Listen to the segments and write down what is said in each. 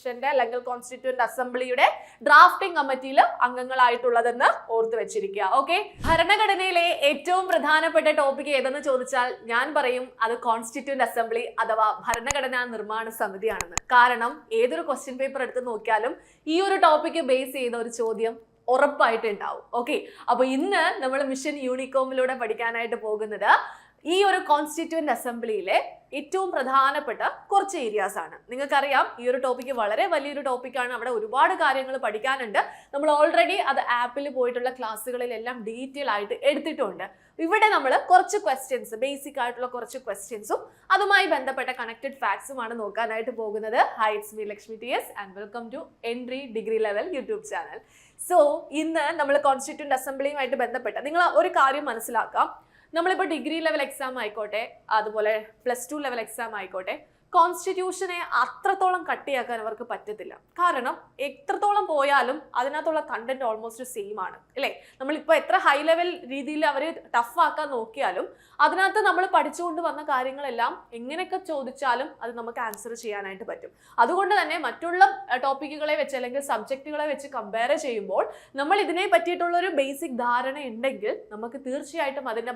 കോൺസ്റ്റിറ്റ്യൂഷന്റെ അല്ലെങ്കിൽ constituent അസംബ്ലിയുടെ drafting കമ്മിറ്റിയിൽ അംഗങ്ങളായിട്ടുള്ളതെന്ന് ഓർത്ത് വെച്ചിരിക്കുക. ഓക്കെ, ഭരണഘടനയിലെ ഏറ്റവും പ്രധാനപ്പെട്ട ടോപ്പിക് ഏതെന്ന് ചോദിച്ചാൽ ഞാൻ പറയും അത് കോൺസ്റ്റിറ്റ്യൂന്റ് അസംബ്ലി അഥവാ ഭരണഘടനാ നിർമ്മാണ സമിതിയാണെന്ന്. കാരണം ഏതൊരു ക്വസ്റ്റ്യൻ പേപ്പർ എടുത്ത് നോക്കിയാലും ഈ ഒരു ടോപ്പിക്ക് ബേസ് ചെയ്ത ഒരു ചോദ്യം ഉറപ്പായിട്ട് ഉണ്ടാവും. ഓക്കെ, അപ്പൊ ഇന്ന് നമ്മൾ മിഷൻ യൂണികോമിലൂടെ പഠിക്കാനായിട്ട് പോകുന്നത് ഈ ഒരു കോൺസ്റ്റിറ്റ്യൂന്റ് അസംബ്ലിയിലെ ഏറ്റവും പ്രധാനപ്പെട്ട കുറച്ച് ഏരിയാസ് ആണ്. നിങ്ങൾക്കറിയാം ഈ ഒരു ടോപ്പിക്ക് വളരെ വലിയൊരു ടോപ്പിക്കാണ്. അവിടെ ഒരുപാട് കാര്യങ്ങൾ പഠിക്കാനുണ്ട്. നമ്മൾ ഓൾറെഡി അത് ആപ്പിൽ പോയിട്ടുള്ള ക്ലാസ്സുകളിലെല്ലാം ഡീറ്റെയിൽ ആയിട്ട് എടുത്തിട്ടുണ്ട്. ഇവിടെ നമ്മൾ കുറച്ച് ക്വസ്റ്റ്യൻസ്, ബേസിക് ആയിട്ടുള്ള കുറച്ച് ക്വസ്റ്റ്യൻസും അതുമായി ബന്ധപ്പെട്ട കണക്റ്റഡ് ഫാക്ട്സുമാണ് നോക്കാനായിട്ട് പോകുന്നത്. Hi, it's me Lakshmi TS and welcome to entry degree level YouTube channel. So ഇന്ന് നമ്മൾ കോൺസ്റ്റിറ്റ്യൂന്റ് അസംബ്ലിയുമായിട്ട് ബന്ധപ്പെട്ട നിങ്ങൾ ഒരു കാര്യം മനസ്സിലാക്കാം. നമ്മളിപ്പോൾ ഡിഗ്രി ലെവൽ എക്സാം ആയിക്കോട്ടെ, അതുപോലെ +2 ലെവൽ എക്സാം ആയിക്കോട്ടെ, കോൺസ്റ്റിറ്റ്യൂഷനെ അത്രത്തോളം കട്ടിയാക്കാൻ അവർക്ക് പറ്റത്തില്ല. കാരണം എത്രത്തോളം പോയാലും അതിനകത്തുള്ള കണ്ടന്റ് ഓൾമോസ്റ്റ് സെയിം ആണ് അല്ലേ. നമ്മളിപ്പോൾ എത്ര ഹൈ ലെവൽ രീതിയിൽ അവർ ടഫ് ആക്കാൻ നോക്കിയാലും അതിനകത്ത് നമ്മൾ പഠിച്ചുകൊണ്ട് വന്ന കാര്യങ്ങളെല്ലാം എങ്ങനെയൊക്കെ ചോദിച്ചാലും അത് നമുക്ക് ആൻസർ ചെയ്യാനായിട്ട് പറ്റും. അതുകൊണ്ട് തന്നെ മറ്റുള്ള ടോപ്പിക്കുകളെ വെച്ച് അല്ലെങ്കിൽ സബ്ജക്റ്റുകളെ വെച്ച് കമ്പയർ ചെയ്യുമ്പോൾ നമ്മൾ ഇതിനെ പറ്റിയിട്ടുള്ള ഒരു ബേസിക് ധാരണ ഉണ്ടെങ്കിൽ നമുക്ക് തീർച്ചയായിട്ടും അതിന്റെ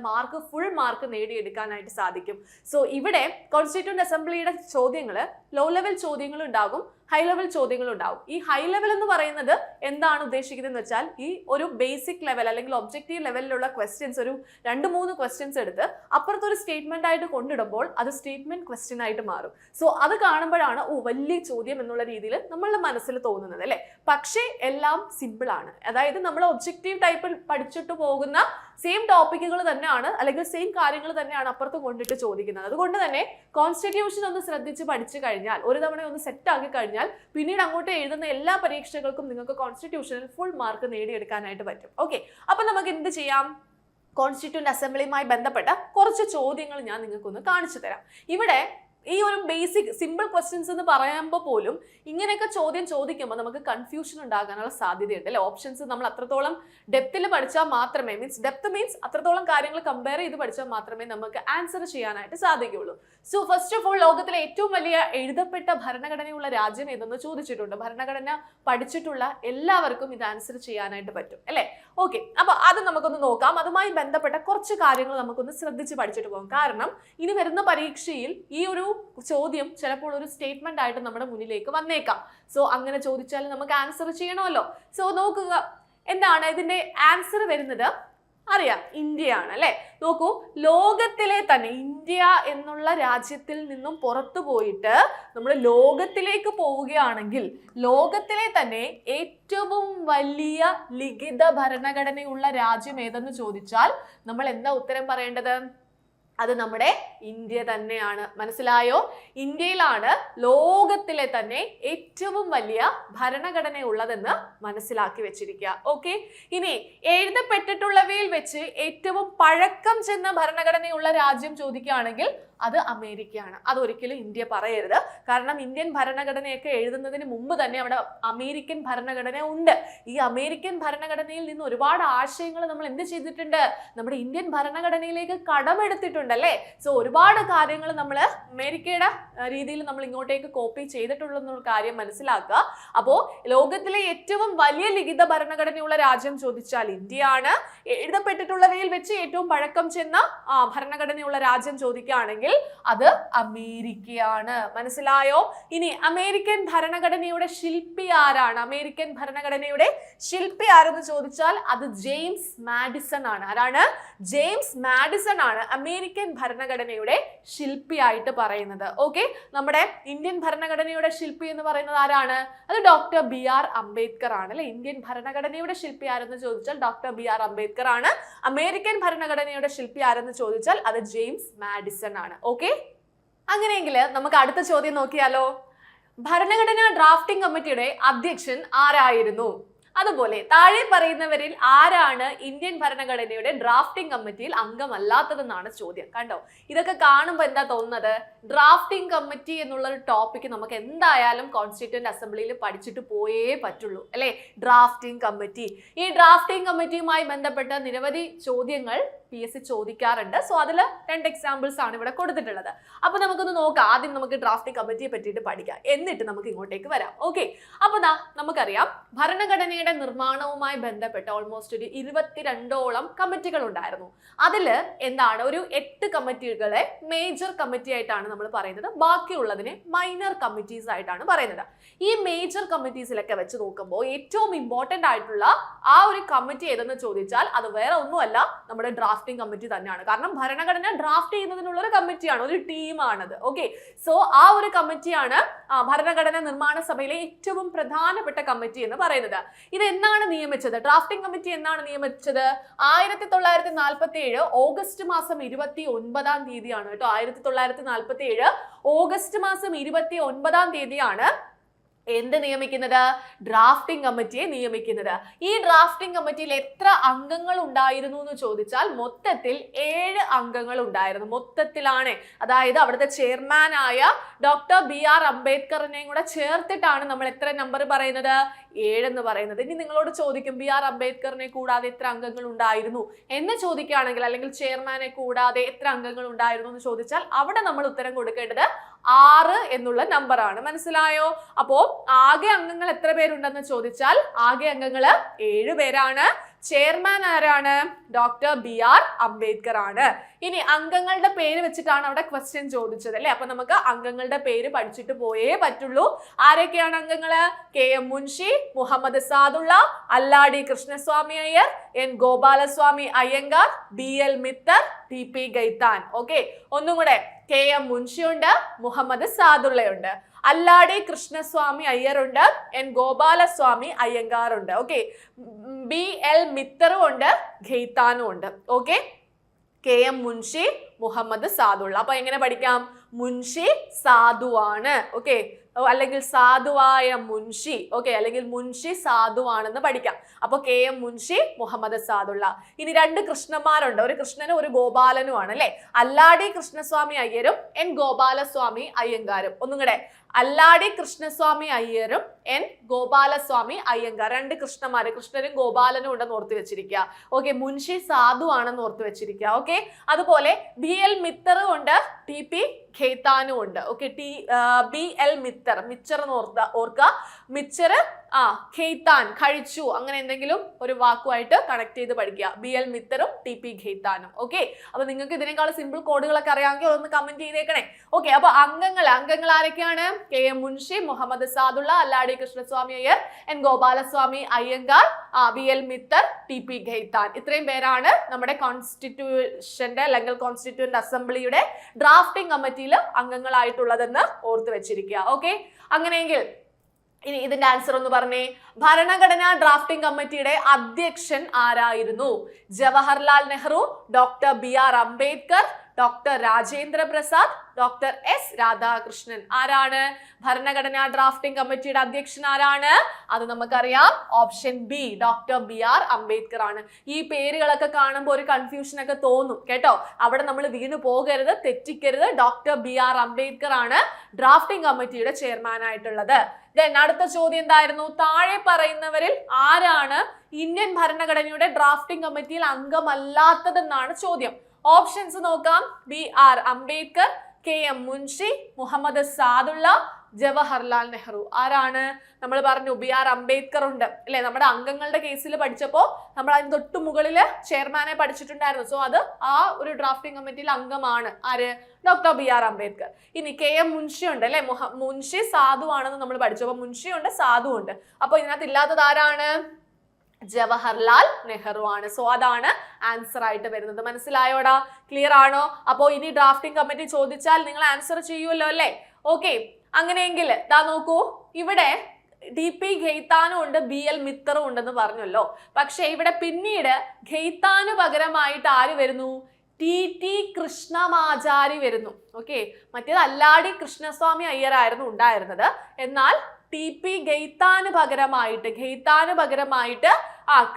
ഫുൾ മാർക്ക് നേടിയെടുക്കാനായിട്ട് സാധിക്കും. സോ ഇവിടെ കോൺസ്റ്റിറ്റ്യൂന്റ് അസംബ്ലിയുടെ ചോദ്യങ്ങള് ലോ ലെവൽ ചോദ്യങ്ങൾ ഉണ്ടാകും, ഹൈ ലെവൽ ചോദ്യങ്ങൾ ഉണ്ടാവും. ഈ ഹൈ ലെവൽ എന്ന് പറയുന്നത് എന്താണ് ഉദ്ദേശിക്കുന്നത് എന്ന് വെച്ചാൽ ഈ ഒരു ബേസിക് ലെവൽ അല്ലെങ്കിൽ ഒബ്ജക്റ്റീവ് ലെവലിലുള്ള ക്വസ്റ്റ്യൻസ് ഒരു 2-3 ക്വസ്റ്റ്യൻസ് എടുത്ത് അപ്പുറത്തൊരു സ്റ്റേറ്റ്മെന്റ് ആയിട്ട് കൊണ്ടിടുമ്പോൾ അത് സ്റ്റേറ്റ്മെന്റ് ക്വസ്റ്റ്യൻ ആയിട്ട് മാറും. സോ അത് കാണുമ്പോഴാണ് വലിയ ചോദ്യം എന്നുള്ള രീതിയിൽ നമ്മളുടെ മനസ്സിൽ തോന്നുന്നത് അല്ലെ. പക്ഷേ എല്ലാം സിമ്പിൾ ആണ്. അതായത് നമ്മൾ ഒബ്ജക്റ്റീവ് ടൈപ്പിൽ പഠിച്ചിട്ട് പോകുന്ന സെയിം ടോപ്പിക്കുകൾ തന്നെയാണ് അല്ലെങ്കിൽ സെയിം കാര്യങ്ങൾ തന്നെയാണ് അപ്പുറത്ത് കൊണ്ടിട്ട് ചോദിക്കുന്നത്. അതുകൊണ്ട് തന്നെ കോൺസ്റ്റിറ്റ്യൂഷൻ ഒന്ന് ശ്രദ്ധിച്ച് പഠിച്ചു കഴിഞ്ഞാൽ, ഒരു തവണ ഒന്ന് സെറ്റ് ആക്കി കഴിഞ്ഞാൽ പിന്നീട് അങ്ങോട്ട് എഴുതുന്ന എല്ലാ പരീക്ഷകൾക്കും നിങ്ങൾക്ക് കോൺസ്റ്റിറ്റ്യൂഷനിൽ ഫുൾ മാർക്ക് നേടിയെടുക്കാനായിട്ട് പറ്റും. ഓക്കെ, അപ്പൊ നമുക്ക് എന്ത് ചെയ്യാം? കോൺസ്റ്റിറ്റ്യൂന്റ് അസംബ്ലിയുമായി ബന്ധപ്പെട്ട കുറച്ച് ചോദ്യങ്ങൾ ഞാൻ നിങ്ങൾക്കൊന്ന് കാണിച്ചു തരാം. ഇവിടെ ഈ ഒരു ബേസിക് സിമ്പിൾ ക്വസ്റ്റ്യൻസ് എന്ന് പറയുമ്പോൾ പോലും ഇങ്ങനെയൊക്കെ ചോദ്യം ചോദിക്കുമ്പോൾ നമുക്ക് കൺഫ്യൂഷൻ ഉണ്ടാകാനുള്ള സാധ്യതയുണ്ട് അല്ലെ. ഓപ്ഷൻസ് നമ്മൾ അത്രത്തോളം ഡെപ്തിൽ പഠിച്ചാൽ മാത്രമേ, ഡെപ്ത് മീൻസ് അത്രത്തോളം കാര്യങ്ങൾ കമ്പയർ ചെയ്ത് പഠിച്ചാൽ മാത്രമേ നമുക്ക് ആൻസർ ചെയ്യാനായിട്ട് സാധിക്കുകയുള്ളൂ. സോ ഫസ്റ്റ് ഓഫ് ഓൾ, ലോകത്തിലെ ഏറ്റവും വലിയ എഴുതപ്പെട്ട ഭരണഘടനയുള്ള രാജ്യം ഏതെന്ന് ചോദിച്ചിട്ടുണ്ട്. ഭരണഘടന പഠിച്ചിട്ടുള്ള എല്ലാവർക്കും ഇത് ആൻസർ ചെയ്യാനായിട്ട് പറ്റും അല്ലെ. ഓക്കെ, അപ്പൊ അത് നമുക്കൊന്ന് നോക്കാം. അതുമായി ബന്ധപ്പെട്ട കുറച്ച് കാര്യങ്ങൾ നമുക്കൊന്ന് ശ്രദ്ധിച്ച് പഠിച്ചിട്ട് പോകാം. കാരണം ഇനി വരുന്ന പരീക്ഷയിൽ ഈ ഒരു ചോദ്യം ചിലപ്പോൾ ഒരു സ്റ്റേറ്റ്മെന്റ് ആയിട്ട് നമ്മുടെ മുന്നിലേക്ക് വന്നേക്കാം. സോ അങ്ങനെ ചോദിച്ചാൽ നമുക്ക് ആൻസർ ചെയ്യണമല്ലോ. സോ നോക്കുക, എന്താണ് ഇതിന്റെ ആൻസർ വരുന്നത്? അറിയാം, ഇന്ത്യയാണ് അല്ലെ. നോക്കൂ, ലോകത്തിലെ തന്നെ ഇന്ത്യ എന്നുള്ള രാജ്യത്തിൽ നിന്നും പുറത്തു പോയിട്ട് നമ്മൾ ലോകത്തിലേക്ക് പോവുകയാണെങ്കിൽ ലോകത്തിലെ തന്നെ ഏറ്റവും വലിയ ലിഖിത ഭരണഘടനയുള്ള രാജ്യം ഏതെന്ന് ചോദിച്ചാൽ നമ്മൾ എന്താ ഉത്തരം പറയേണ്ടത്? അത് നമ്മുടെ ഇന്ത്യ തന്നെയാണ്. മനസ്സിലായോ? ഇന്ത്യയിലാണ് ലോകത്തിലെ തന്നെ ഏറ്റവും വലിയ ഭരണഘടനയുള്ളതെന്ന് മനസ്സിലാക്കി വെച്ചിരിക്കുക. ഓക്കെ, ഇനി എഴുതപ്പെട്ടിട്ടുള്ളവയിൽ വെച്ച് ഏറ്റവും പഴക്കം ചെന്ന ഭരണഘടനയുള്ള രാജ്യം ചോദിക്കുകയാണെങ്കിൽ അത് അമേരിക്കയാണ്. അതൊരിക്കലും ഇന്ത്യ പറയരുത്. കാരണം ഇന്ത്യൻ ഭരണഘടനയൊക്കെ എഴുതുന്നതിന് മുമ്പ് തന്നെ അവിടെ അമേരിക്കൻ ഭരണഘടന ഉണ്ട്. ഈ അമേരിക്കൻ ഭരണഘടനയിൽ നിന്ന് ഒരുപാട് ആശയങ്ങൾ നമ്മൾ എന്ത് ചെയ്തിട്ടുണ്ട്? നമ്മുടെ ഇന്ത്യൻ ഭരണഘടനയിലേക്ക് കടമെടുത്തിട്ടുണ്ട് അല്ലേ. സോ ഒരുപാട് കാര്യങ്ങൾ നമ്മൾ അമേരിക്കയുടെ രീതിയിൽ നമ്മൾ ഇങ്ങോട്ടേക്ക് കോപ്പി ചെയ്തിട്ടുള്ള കാര്യം മനസ്സിലാക്കുക. അപ്പോ ലോകത്തിലെ ഏറ്റവും വലിയ ലിഖിത ഭരണഘടനയുള്ള രാജ്യം ചോദിച്ചാൽ ഇന്ത്യയാണ്. എഴുതപ്പെട്ടിട്ടുള്ളവയിൽ വെച്ച് ഏറ്റവും പഴക്കം ചെന്ന ഭരണഘടനയുള്ള രാജ്യം ചോദിക്കുകയാണെങ്കിൽ അത് അമേരിക്കയാണ്. മനസ്സിലായോ? ഇനി അമേരിക്കൻ ഭരണഘടനയുടെ ശില്പി ആരാണ്? അമേരിക്കൻ ഭരണഘടനയുടെ ശില്പി ആരെന്ന് ചോദിച്ചാൽ അത് ജെയിംസ് മാഡിസൺ ആണ്. ആരാണ്? ജെയിംസ് മാഡിസൺ ആണ് അമേരിക്കൻ ഭരണഘടനയുടെ ശില്പിയായിട്ട് പറയുന്നത്. ഓക്കെ, നമ്മുടെ ഇന്ത്യൻ ഭരണഘടനയുടെ ശില്പി എന്ന് പറയുന്നത് ആരാണ്? അത് ഡോക്ടർ BR അംബേദ്കർ ആണ് അല്ലെ. ഇന്ത്യൻ ഭരണഘടനയുടെ ശില്പി ആരെന്ന് ചോദിച്ചാൽ ഡോക്ടർ BR അംബേദ്കർ ആണ്. അമേരിക്കൻ ഭരണഘടനയുടെ ശില്പി ആരെന്ന് ചോദിച്ചാൽ അത് ജെയിംസ് മാഡിസൺ ആണ്. ഓക്കെ, അങ്ങനെയെങ്കിൽ നമുക്ക് അടുത്ത ചോദ്യം നോക്കിയാലോ. ഭരണഘടനാ ഡ്രാഫ്റ്റിംഗ് കമ്മിറ്റിയുടെ അധ്യക്ഷൻ ആരായിരുന്നു? അതുപോലെ താഴെ പറയുന്നവരിൽ ആരാണ് ഇന്ത്യൻ ഭരണഘടനയുടെ ഡ്രാഫ്റ്റിംഗ് കമ്മിറ്റിയിൽ അംഗമല്ലാത്തതെന്നാണ് ചോദ്യം. കണ്ടോ, ഇതൊക്കെ കാണുമ്പോൾ എന്താ തോന്നുന്നത്? ഡ്രാഫ്റ്റിംഗ് കമ്മിറ്റി എന്നുള്ള ഒരു ടോപ്പിക് നമുക്ക് എന്തായാലും കോൺസ്റ്റിറ്റ്യൂന്റ് അസംബ്ലിയിൽ പഠിച്ചിട്ട് പോയേ പറ്റുള്ളൂ അല്ലെ? Drafting committee. ഈ ഡ്രാഫ്റ്റിംഗ് കമ്മിറ്റിയുമായി ബന്ധപ്പെട്ട നിരവധി ചോദ്യങ്ങൾ PSC ചോദിക്കാറുണ്ട്. സോ അതിൽ 2 എക്സാമ്പിൾസ് ആണ് ഇവിടെ കൊടുത്തിട്ടുള്ളത്. അപ്പൊ നമുക്കൊന്ന് നോക്കാം. ആദ്യം നമുക്ക് ഡ്രാഫ്റ്റിംഗ് കമ്മിറ്റിയെ പറ്റിയിട്ട് പഠിക്കാം, എന്നിട്ട് നമുക്ക് ഇങ്ങോട്ടേക്ക് വരാം. ഓക്കെ, അപ്പൊ നമുക്കറിയാം ഭരണഘടനയുടെ നിർമ്മാണവുമായി ബന്ധപ്പെട്ട ഓൾമോസ്റ്റ് ഒരു 22ഓളം കമ്മിറ്റികൾ ഉണ്ടായിരുന്നു. അതില് എന്താണ്, ഒരു 8 കമ്മിറ്റികളെ മേജർ കമ്മിറ്റി ആയിട്ടാണ് നമ്മൾ പറയുന്നത്, ബാക്കിയുള്ളതിനെ മൈനർ കമ്മിറ്റീസ് ആയിട്ടാണ് പറയുന്നത്. ഈ മേജർ കമ്മിറ്റീസിലൊക്കെ വെച്ച് നോക്കുമ്പോൾ ഏറ്റവും ഇമ്പോർട്ടന്റ് ആയിട്ടുള്ള ആ ഒരു കമ്മിറ്റി ഏതെന്ന് ചോദിച്ചാൽ അത് വേറെ ഒന്നുമല്ല, നമ്മുടെ ഡ്രാഫ്റ്റിംഗ് കമ്മിറ്റി തന്നെയാണ്. കാരണം ഭരണഘടന ഡ്രാഫ്റ്റ് ചെയ്യുന്നതിനുള്ള ഒരു കമ്മിറ്റിയാണ്, ഒരു ടീമാണത്. ഓക്കെ, സോ ആ ഒരു കമ്മിറ്റിയാണ് ഭരണഘടന നിർമ്മാണ സഭയിലെ ഏറ്റവും പ്രധാനപ്പെട്ട കമ്മിറ്റി എന്ന് പറയുന്നത്. ഇത് എന്നാണ് നിയമിച്ചത്? ഡ്രാഫ്റ്റിംഗ് കമ്മിറ്റി എന്നാണ് നിയമിച്ചത്? 1947 ഓഗസ്റ്റ് മാസം 29-ാം തീയതിയാണ് കേട്ടോ. 1947 ഓഗസ്റ്റ് മാസം 29-ാം തീയതിയാണ് എന്ത് നിയമിക്കുന്നത്? ഡ്രാഫ്റ്റിംഗ് കമ്മിറ്റിയെ നിയമിക്കുന്നത്. ഈ ഡ്രാഫ്റ്റിംഗ് കമ്മിറ്റിയിൽ എത്ര അംഗങ്ങൾ ഉണ്ടായിരുന്നു എന്ന് ചോദിച്ചാൽ മൊത്തത്തിൽ 7 അംഗങ്ങൾ ഉണ്ടായിരുന്നു. മൊത്തത്തിലാണ്, അതായത് അവിടുത്തെ ചെയർമാൻ ആയ ഡോക്ടർ BR അംബേദ്കറിനെയും കൂടെ ചേർത്തിട്ടാണ് നമ്മൾ എത്ര നമ്പർ പറയുന്നത്? 7 എന്ന് പറയുന്നത്. ഇനി നിങ്ങളോട് ചോദിക്കും BR അംബേദ്കറിനെ കൂടാതെ എത്ര അംഗങ്ങൾ ഉണ്ടായിരുന്നു എന്ന് ചോദിക്കുകയാണെങ്കിൽ, അല്ലെങ്കിൽ ചെയർമാനെ കൂടാതെ എത്ര അംഗങ്ങൾ ഉണ്ടായിരുന്നു എന്ന് ചോദിച്ചാൽ അവിടെ നമ്മൾ ഉത്തരം കൊടുക്കേണ്ടത് 6 എന്നുള്ള നമ്പറാണ്. മനസ്സിലായോ? അപ്പോ ആകെ അംഗങ്ങൾ എത്ര പേരുണ്ടെന്ന് ചോദിച്ചാൽ ആകെ അംഗങ്ങൾ 7 പേരാണ്. ചെയർമാൻ ആരാണ്? ഡോക്ടർ BR അംബേദ്കർ ആണ്. ഇനി അംഗങ്ങളുടെ പേര് വെച്ചിട്ടാണ് അവിടെ ക്വസ്റ്റ്യൻ ചോദിച്ചത് അല്ലെ? അപ്പൊ നമുക്ക് അംഗങ്ങളുടെ പേര് പഠിച്ചിട്ട് പോയേ പറ്റുള്ളൂ. ആരൊക്കെയാണ് അംഗങ്ങള്? KM Munshi, Muhammad Saadulla, Alladi Krishnaswami Ayyar, N Gopalaswami Ayyangar, BL Mitter, TP Khaitan. Okay, ഒന്നും കൂടെ. KM മുൻഷി ഉണ്ട്, മുഹമ്മദ് സാദുള്ളയുണ്ട്, അല്ലാടി കൃഷ്ണസ്വാമി അയ്യറുണ്ട്, N ഗോപാലസ്വാമി അയ്യങ്കാർ ഉണ്ട്. ഓക്കെ, BL മിത്തറും ഉണ്ട്, ഖെയ്ത്താനും ഉണ്ട്. Okay, KM Munshi, Muhammad Saadulla. അപ്പൊ എങ്ങനെ പഠിക്കാം? മുൻഷി സാധുവാണ്. ഓക്കെ, അല്ലെങ്കിൽ സാധുവായ മുൻഷി. ഓക്കെ, അല്ലെങ്കിൽ മുൻഷി സാധുവാണെന്ന് പഠിക്കാം. അപ്പൊ KM മുൻഷി, മുഹമ്മദ് സാദുള്ള. ഇനി 2 കൃഷ്ണന്മാരുണ്ട്, ഒരു കൃഷ്ണനും ഒരു ഗോപാലനും ആണ് അല്ലെ? അല്ലാടി കൃഷ്ണസ്വാമി അയ്യരും N ഗോപാലസ്വാമി അയ്യങ്കാരും. ഒന്നും കൂടെ, അല്ലാടി കൃഷ്ണസ്വാമി അയ്യരും N ഗോപാലസ്വാമി അയ്യങ്കാർ. 2 കൃഷ്ണന്മാര്, കൃഷ്ണനും ഗോപാലനും ഉണ്ടെന്ന് ഓർത്ത് വെച്ചിരിക്കുക. ഓക്കെ, മുൻഷി സാധു ആണെന്ന് ഓർത്ത് വെച്ചിരിക്കുക. ഓക്കെ, അതുപോലെ BL മിത്തറും ഉണ്ട്, TP ഖെയ്ത്താനും ഉണ്ട്. ഓക്കെ, BL മിത്തർ, മിച്ചർ എന്ന് ഓർക്കുക. മിച്ചർ ഖെയ്ത്താൻ, കഴിച്ചു, അങ്ങനെ എന്തെങ്കിലും ഒരു വാക്കുമായിട്ട് കണക്ട് ചെയ്ത് പഠിക്കുക. BL മിത്തറും TP ഖെയ്ത്താനും. ഓക്കെ, അപ്പൊ നിങ്ങൾക്ക് ഇതിനേക്കാൾ സിമ്പിൾ കോഡുകളൊക്കെ അറിയാമെങ്കിൽ ഒന്ന് കമന്റ് ചെയ്തേക്കണേ. ഓക്കെ, അപ്പൊ അംഗങ്ങൾ ആരൊക്കെയാണ്? KM Munshi, Muhammad Saadulla, Alladi Krishnaswami Ayyar, N Gopalaswami Ayyangar, BL Mitter, TP Khaitan. ഇത്രയും പേരാണ് നമ്മുടെ കോൺസ്റ്റിറ്റ്യൂഷന്റെ അല്ലെങ്കിൽ കോൺസ്റ്റിറ്റ്യൂന്റ് അസംബ്ലിയുടെ ഡ്രാഫ്റ്റിംഗ് കമ്മിറ്റിയിൽ അംഗങ്ങളായിട്ടുള്ളതെന്ന് ഓർത്ത് വെച്ചിരിക്കുക. ഓക്കെ, അങ്ങനെയെങ്കിൽ ഇനി ഇതിന്റെ ആൻസർ ഒന്ന് പറഞ്ഞേ. ഭരണഘടനാ ഡ്രാഫ്റ്റിംഗ് കമ്മിറ്റിയുടെ അധ്യക്ഷൻ ആരായിരുന്നു? Jawaharlal Nehru, doctor BR Ambedkar, doctor Rajendra Prasad, doctor S Radhakrishnan. ആരാണ് ഭരണഘടനാ ഡ്രാഫ്റ്റിംഗ് കമ്മിറ്റിയുടെ അധ്യക്ഷൻ? ആരാണ്? അത് നമുക്കറിയാം, option B, doctor BR Ambedkar ആണ്. ഈ പേരുകളൊക്കെ കാണുമ്പോൾ ഒരു കൺഫ്യൂഷൻ ഒക്കെ തോന്നും കേട്ടോ. അവിടെ നമ്മൾ വീണു പോകരുത്, തെറ്റിക്കരുത്. ഡോക്ടർ BR അംബേദ്കർ ആണ് ഡ്രാഫ്റ്റിംഗ് കമ്മിറ്റിയുടെ ചെയർമാൻ ആയിട്ടുള്ളത്. അടുത്ത ചോദ്യം എന്തായിരുന്നു? താഴെ പറയുന്നവരിൽ ആരാണ് ഇന്ത്യൻ ഭരണഘടനയുടെ ഡ്രാഫ്റ്റിംഗ് കമ്മിറ്റിയിൽ അംഗമല്ലാത്തതെന്നാണ് ചോദ്യം. ഓപ്ഷൻസ് നോക്കാം. BR Ambedkar, KM Munshi, Muhammad Saadulla, Jawaharlal Nehru. ആരാണ്? നമ്മൾ പറഞ്ഞു BR അംബേദ്കർ ഉണ്ട് അല്ലെ? നമ്മുടെ അംഗങ്ങളുടെ കേസിൽ പഠിച്ചപ്പോൾ നമ്മൾ അതിന് തൊട്ടു മുകളില് ചെയർമാനെ പഠിച്ചിട്ടുണ്ടായിരുന്നു. സോ അത് ആ ഒരു ഡ്രാഫ്റ്റിംഗ് കമ്മിറ്റിയിൽ അംഗമാണ്. ആര്? Doctor BR Ambedkar. ഇനി KM മുൻഷി ഉണ്ട് അല്ലെ? മുൻഷി സാധു ആണെന്ന് നമ്മൾ പഠിച്ചു. അപ്പൊ മുൻഷി ഉണ്ട്, സാധു ഉണ്ട്. അപ്പൊ ഇതിനകത്ത് ഇല്ലാത്തത് ആരാണ്? ജവഹർലാൽ നെഹ്റു ആണ്. സോ അതാണ് ആൻസർ ആയിട്ട് വരുന്നത്. മനസ്സിലായോടാ? ക്ലിയർ ആണോ? അപ്പോ ഇനി ഡ്രാഫ്റ്റിംഗ് കമ്മിറ്റി ചോദിച്ചാൽ നിങ്ങൾ ആൻസർ ചെയ്യുമല്ലോ അല്ലേ? ഓക്കെ, അങ്ങനെയെങ്കിൽ ദാ നോക്കൂ, ഇവിടെ TP ഖെയ്ത്താനും ഉണ്ട്, BL മിത്തറും ഉണ്ടെന്ന് പറഞ്ഞല്ലോ. പക്ഷെ ഇവിടെ പിന്നീട് ഖെയ്ത്താനു പകരമായിട്ട് ആര് വരുന്നു? TT കൃഷ്ണമാചാരി വരുന്നു. ഓക്കെ, മറ്റേത് അല്ലാടി കൃഷ്ണസ്വാമി അയ്യർ ആയിരുന്നു ഉണ്ടായിരുന്നത്. എന്നാൽ TP ഗെയ്ത്താന് പകരമായിട്ട്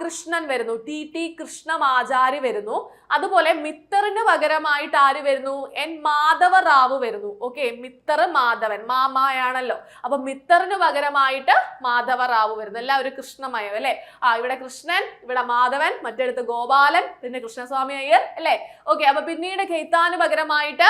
കൃഷ്ണൻ വരുന്നു, TT കൃഷ്ണമാചാരി വരുന്നു. അതുപോലെ മിത്തറിന് പകരമായിട്ട് ആര് വരുന്നു? N മാധവ റാവു വരുന്നു. ഓക്കെ, മിത്തർ മാധവൻ മാമായാണല്ലോ, അപ്പൊ മിത്തറിന് പകരമായിട്ട് മാധവ റാവു വരുന്നു. എല്ലാവരും കൃഷ്ണമയം അല്ലെ? ഇവിടെ കൃഷ്ണൻ, ഇവിടെ മാധവൻ, മറ്റടുത്ത് ഗോപാലൻ, പിന്നെ കൃഷ്ണസ്വാമി അയ്യർ അല്ലെ? ഓക്കെ, അപ്പൊ പിന്നീട് ഖെയ്ത്താന് പകരമായിട്ട്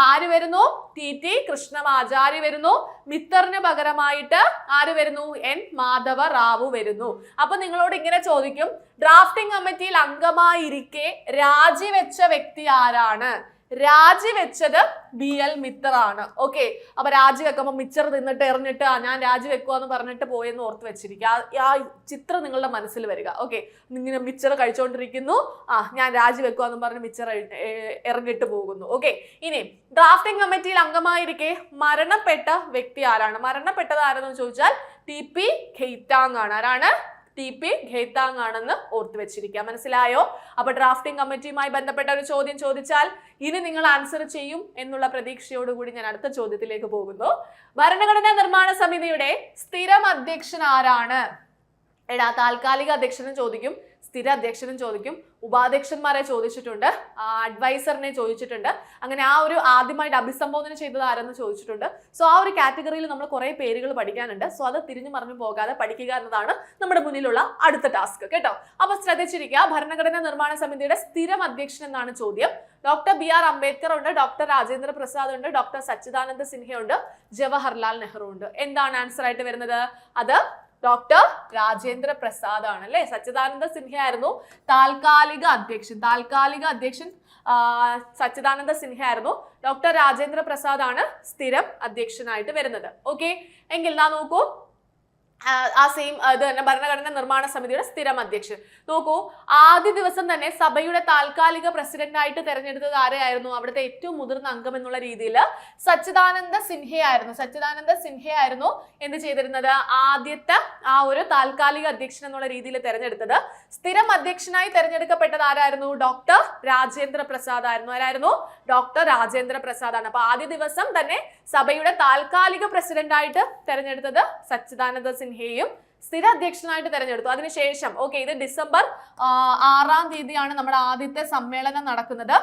ആര് വരുന്നു? TT കൃഷ്ണമാചാരി വരുന്നു. മിത്തറിന് പകരമായിട്ട് ആര് വരുന്നു? N മാധവ റാവു വരുന്നു. അപ്പൊ നിങ്ങളോട് ഇങ്ങനെ ചോദിക്കും, ഡ്രാഫ്റ്റിംഗ് കമ്മിറ്റിയിൽ അംഗമായിരിക്കെ രാജിവെച്ച വ്യക്തി ആരാണ്? രാജിവെച്ചത് BL മിത്തർ ആണ്. ഓക്കെ, അപ്പൊ രാജിവെക്കുമ്പോൾ മിച്ചർ തിന്നിട്ട് എറിഞ്ഞിട്ട് ഞാൻ രാജിവെക്കുവാന്ന് പറഞ്ഞിട്ട് പോയെന്ന് ഓർത്ത് വെച്ചിരിക്കുക. ആ ചിത്രം നിങ്ങളുടെ മനസ്സിൽ വരിക. ഓക്കെ, ഇങ്ങനെ മിച്ചർ കഴിച്ചുകൊണ്ടിരിക്കുന്നു, ഞാൻ രാജിവെക്കുവാന്ന് പറഞ്ഞ് മിച്ചർ എറിഞ്ഞിട്ട് പോകുന്നു. ഓക്കെ, ഇനി ഡ്രാഫ്റ്റിംഗ് കമ്മിറ്റിയിൽ അംഗമായിരിക്കെ മരണപ്പെട്ട വ്യക്തി ആരാണ്? മരണപ്പെട്ടത് ആരെന്ന് ചോദിച്ചാൽ TP ഖെയ്ത്താങ് ആണ്. ആരാണ്? TP ഖെയ്ത്താങ് ആണെന്ന് ഓർത്ത് വെച്ചിരിക്കുക. മനസ്സിലായോ? അപ്പൊ ഡ്രാഫ്റ്റിംഗ് കമ്മിറ്റിയുമായി ബന്ധപ്പെട്ട ഒരു ചോദ്യം ചോദിച്ചാൽ ഇനി നിങ്ങൾ ആൻസർ ചെയ്യും എന്നുള്ള പ്രതീക്ഷയോടുകൂടി ഞാൻ അടുത്ത ചോദ്യത്തിലേക്ക് പോകുന്നു. ഭരണഘടനാ നിർമ്മാണ സമിതിയുടെ സ്ഥിരം അധ്യക്ഷൻ ആരാണ്? താൽക്കാലിക അധ്യക്ഷനും ചോദിക്കും, സ്ഥിര അധ്യക്ഷനും ചോദിക്കും, ഉപാധ്യക്ഷന്മാരെ ചോദിച്ചിട്ടുണ്ട്, അഡ്വൈസറിനെ ചോദിച്ചിട്ടുണ്ട്. അങ്ങനെ ആ ഒരു ആദ്യമായിട്ട് അഭിസംബോധന ചെയ്തത് ആരെന്ന് ചോദിച്ചിട്ടുണ്ട്. സോ ആ ഒരു കാറ്റഗറിയിൽ നമ്മൾ കുറെ പേരുകൾ പഠിക്കാനുണ്ട്. സോ അത് തിരിഞ്ഞു മറിഞ്ഞു പോകാതെ പഠിക്കുക എന്നതാണ് നമ്മുടെ മുന്നിലുള്ള അടുത്ത ടാസ്ക് കേട്ടോ. അപ്പൊ ശ്രദ്ധിച്ചിരിക്കുക, ഭരണഘടനാ നിർമ്മാണ സമിതിയുടെ സ്ഥിരം അധ്യക്ഷൻ എന്നാണ് ചോദ്യം. ഡോക്ടർ BR അംബേദ്കർ ഉണ്ട്, ഡോക്ടർ രാജേന്ദ്ര പ്രസാദ് ഉണ്ട്, ഡോക്ടർ സച്ചിദാനന്ദ സിൻഹ ഉണ്ട്, ജവഹർലാൽ നെഹ്റു ഉണ്ട്. എന്താണ് ആൻസർ ആയിട്ട് വരുന്നത്? അത് ഡോക്ടർ രാജേന്ദ്ര പ്രസാദ് ആണ് അല്ലെ? സച്ചിദാനന്ദ സിൻഹ ആയിരുന്നു താൽക്കാലിക അധ്യക്ഷൻ. സച്ചിദാനന്ദ സിൻഹ ആയിരുന്നു. ഡോക്ടർ രാജേന്ദ്ര പ്രസാദ് ആണ് സ്ഥിരം അധ്യക്ഷനായിട്ട് വരുന്നത്. ഓക്കെ, എങ്കിൽ നോക്കൂ, ആ സെയിം ഇത് തന്നെ ഭരണഘടനാ നിർമ്മാണ സമിതിയുടെ സ്ഥിരം അധ്യക്ഷൻ. നോക്കൂ, ആദ്യ ദിവസം തന്നെ സഭയുടെ താൽക്കാലിക പ്രസിഡന്റായിട്ട് തെരഞ്ഞെടുത്തത് ആരെയായിരുന്നു? അവിടുത്തെ ഏറ്റവും മുതിർന്ന അംഗം എന്നുള്ള രീതിയിൽ സച്ചിദാനന്ദ സിൻഹയായിരുന്നു എന്ത് ചെയ്തിരുന്നത്? ആദ്യത്തെ ആ ഒരു താൽക്കാലിക അധ്യക്ഷൻ എന്നുള്ള രീതിയിൽ തെരഞ്ഞെടുത്തത്. സ്ഥിരം അധ്യക്ഷനായി തെരഞ്ഞെടുക്കപ്പെട്ടത് ആരായിരുന്നു? ഡോക്ടർ രാജേന്ദ്ര പ്രസാദ് ആയിരുന്നു. ആരായിരുന്നു? ഡോക്ടർ രാജേന്ദ്ര പ്രസാദ് ആണ്. അപ്പൊ ആദ്യ ദിവസം തന്നെ സഭയുടെ താൽക്കാലിക പ്രസിഡന്റായിട്ട് തെരഞ്ഞെടുത്തത് സച്ചിദാനന്ദ സിൻഹയും സ്ഥിര അധ്യക്ഷനായിട്ട് തെരഞ്ഞെടുത്തു. അതിനുശേഷം ഓക്കെ, ഇത് ഡിസംബർ 6-ാം തീയതിയാണ് നമ്മുടെ ആദ്യത്തെ സമ്മേളനം നടക്കുന്നത്.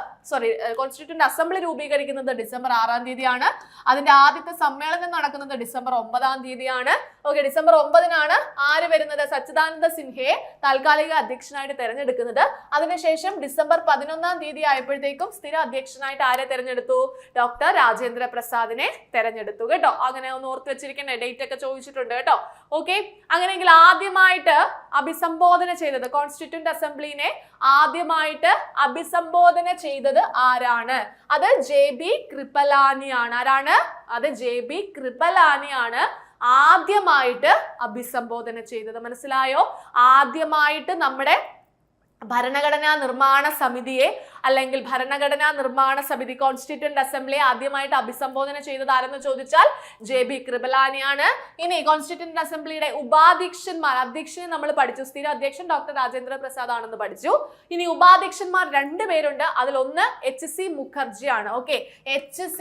കോൺസ്റ്റിറ്റ്യൂന്റ് അസംബ്ലി രൂപീകരിക്കുന്നത് ഡിസംബർ 6-ാം തീയതിയാണ്. അതിന്റെ ആദ്യത്തെ സമ്മേളനം നടക്കുന്നത് ഡിസംബർ 9-ാം തീയതിയാണ്. ഓക്കെ, ഡിസംബർ 9-നാണ് ആര് വരുന്നത്? സച്ചിദാനന്ദ സിൻഹയെ താൽക്കാലിക അധ്യക്ഷനായിട്ട് തെരഞ്ഞെടുക്കുന്നത്. അതിനുശേഷം ഡിസംബർ 11-ാം തീയതി ആയപ്പോഴത്തേക്കും സ്ഥിര അധ്യക്ഷനായിട്ട് ആരെ തെരഞ്ഞെടുത്തു? ഡോക്ടർ രാജേന്ദ്ര പ്രസാദിനെ തെരഞ്ഞെടുത്തു കേട്ടോ. അങ്ങനെ ഒന്ന് ഓർത്ത് വെച്ചിരിക്കണേ, ഡേറ്റ് ഒക്കെ ചോദിച്ചിട്ടുണ്ട് കേട്ടോ. ഓക്കെ, അങ്ങനെയെങ്കിൽ ആദ്യമായിട്ട് അഭിസംബോധന ചെയ്തത്, കോൺസ്റ്റിറ്റ്യൂന്റ് അസംബ്ലിനെ ആദ്യമായിട്ട് അഭിസംബോധന ചെയ്തത് ആരാണ്? അത് JB കൃപലാനിയാണ്. ആരാണ്? അത് JB കൃപലാനിയാണ് ആദ്യമായിട്ട് അഭിസംബോധന ചെയ്തത്. മനസ്സിലായോ? ആദ്യമായിട്ട് നമ്മുടെ ഭരണഘടനാ നിർമ്മാണ സമിതിയെ അല്ലെങ്കിൽ ഭരണഘടനാ നിർമ്മാണ സമിതി കോൺസ്റ്റിറ്റ്യൂന്റ് അസംബ്ലിയെ ആദ്യമായിട്ട് അഭിസംബോധന ചെയ്തത് ആരെന്ന് ചോദിച്ചാൽ JB കൃപലാനിയാണ്. ഇനി കോൺസ്റ്റിറ്റ്യൂന്റ് അസംബ്ലിയുടെ ഉപാധ്യക്ഷന്മാർ, അധ്യക്ഷനെ നമ്മൾ പഠിച്ചു, സ്ഥിര അധ്യക്ഷൻ ഡോക്ടർ രാജേന്ദ്ര പ്രസാദ് ആണെന്ന് പഠിച്ചു. ഇനി ഉപാധ്യക്ഷന്മാർ 2 പേരുണ്ട്. അതിലൊന്ന് HC മുഖർജി ആണ്. ഓക്കെ, HC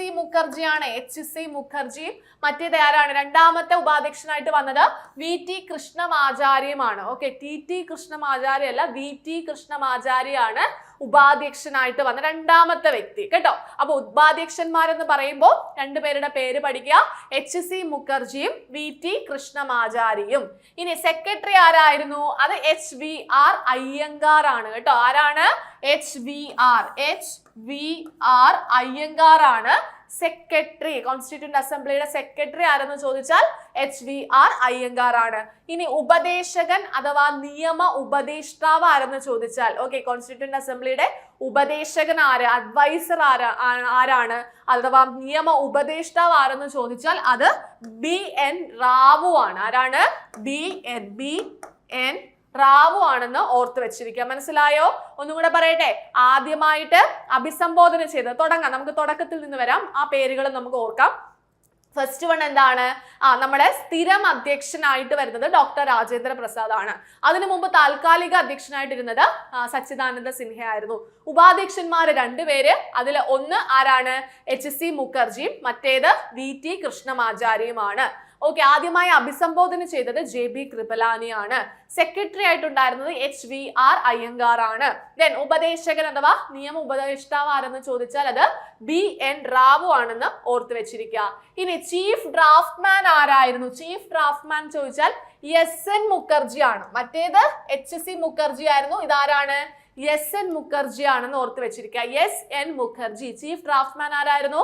മുഖർജിയും മറ്റേത് ആരാണ്? രണ്ടാമത്തെ ഉപാധ്യക്ഷനായിട്ട് വന്നത് VT കൃഷ്ണമാചാര്യമാണ്. ഓക്കെ, TT കൃഷ്ണമാചാര്യ അല്ല, VT കൃഷ്ണമാചാര്യാണ് ഉപാധ്യക്ഷനായിട്ട് വന്ന രണ്ടാമത്തെ വ്യക്തി കേട്ടോ. അപ്പൊ ഉപാധ്യക്ഷന്മാരെന്ന് പറയുമ്പോൾ 2 പേരുടെ പേര് പഠിക്കുക, HC മുഖർജിയും VT കൃഷ്ണമാചാരിയും. ഇനി സെക്രട്ടറി ആരായിരുന്നു? അത് HVR അയ്യങ്കാർ ആണ് കേട്ടോ. ആരാണ്? HVR അയ്യങ്കാർ ആണ് സെക്രട്ടറി. കോൺസ്റ്റിറ്റ്യൂന്റ് അസംബ്ലിയുടെ സെക്രട്ടറി ആരെന്ന് ചോദിച്ചാൽ HVR അയ്യങ്കാർ ആണ്. ഇനി ഉപദേശകൻ അഥവാ നിയമ ഉപദേഷ്ടാവ് ആരെന്ന് ചോദിച്ചാൽ ഓക്കെ, കോൺസ്റ്റിറ്റ്യൂന്റ് അസംബ്ലിയുടെ ഉപദേശകൻ അഡ്വൈസർ ആരാണ് അഥവാ നിയമ ഉപദേഷ്ടാവ് ആരെന്ന് ചോദിച്ചാൽ അത് BN റാവു ആണ്. ആരാണ്? BN റാവു ആണെന്ന് ഓർത്ത് വെച്ചിരിക്കുക. മനസ്സിലായോ? ഒന്നും കൂടെ പറയട്ടെ, ആദ്യമായിട്ട് അഭിസംബോധന ചെയ്ത് തുടങ്ങാം. നമുക്ക് തുടക്കത്തിൽ നിന്ന് വരാം, ആ പേരുകൾ നമുക്ക് ഓർക്കാം. ഫസ്റ്റ് വൺ എന്താണ്? നമ്മുടെ സ്ഥിരം അധ്യക്ഷനായിട്ട് വരുന്നത് ഡോക്ടർ രാജേന്ദ്ര പ്രസാദ് ആണ്. അതിനു മുമ്പ് താൽക്കാലിക അധ്യക്ഷനായിട്ടിരുന്നത് സച്ചിദാനന്ദ സിൻഹ ആയിരുന്നു. ഉപാധ്യക്ഷന്മാർ 2 പേര്, അതിൽ ഒന്ന് ആരാണ്? HC മുഖർജിയും മറ്റേത് VT കൃഷ്ണമാചാരിയുമാണ്. ഓക്കെ, ആദ്യമായി അഭിസംബോധന ചെയ്തത് JB കൃപലാനിയാണ്. സെക്രട്ടറി ആയിട്ടുണ്ടായിരുന്നത് HVR അയ്യങ്കാർ ആണ്. ദെൻ ഉപദേശകൻ അഥവാ നിയമ ഉപദേഷ്ടാവ് ആരെന്ന് ചോദിച്ചാൽ അത് BN റാവു ആണെന്ന് ഓർത്ത് വെച്ചിരിക്കുക. ഇനി ചീഫ് ഡ്രാഫ്റ്റ്മാൻ ആരായിരുന്നു? ചീഫ് ഡ്രാഫ്റ്റ്മാൻ ചോദിച്ചാൽ SN മുഖർജി ആണ്. മറ്റേത് HC മുഖർജി ആയിരുന്നു, ഇതാരാണ്? SN മുഖർജി ആണെന്ന് ഓർത്ത് വെച്ചിരിക്കുക. SN മുഖർജി. ചീഫ് ഡ്രാഫ്റ്റ്മാൻ ആരായിരുന്നു?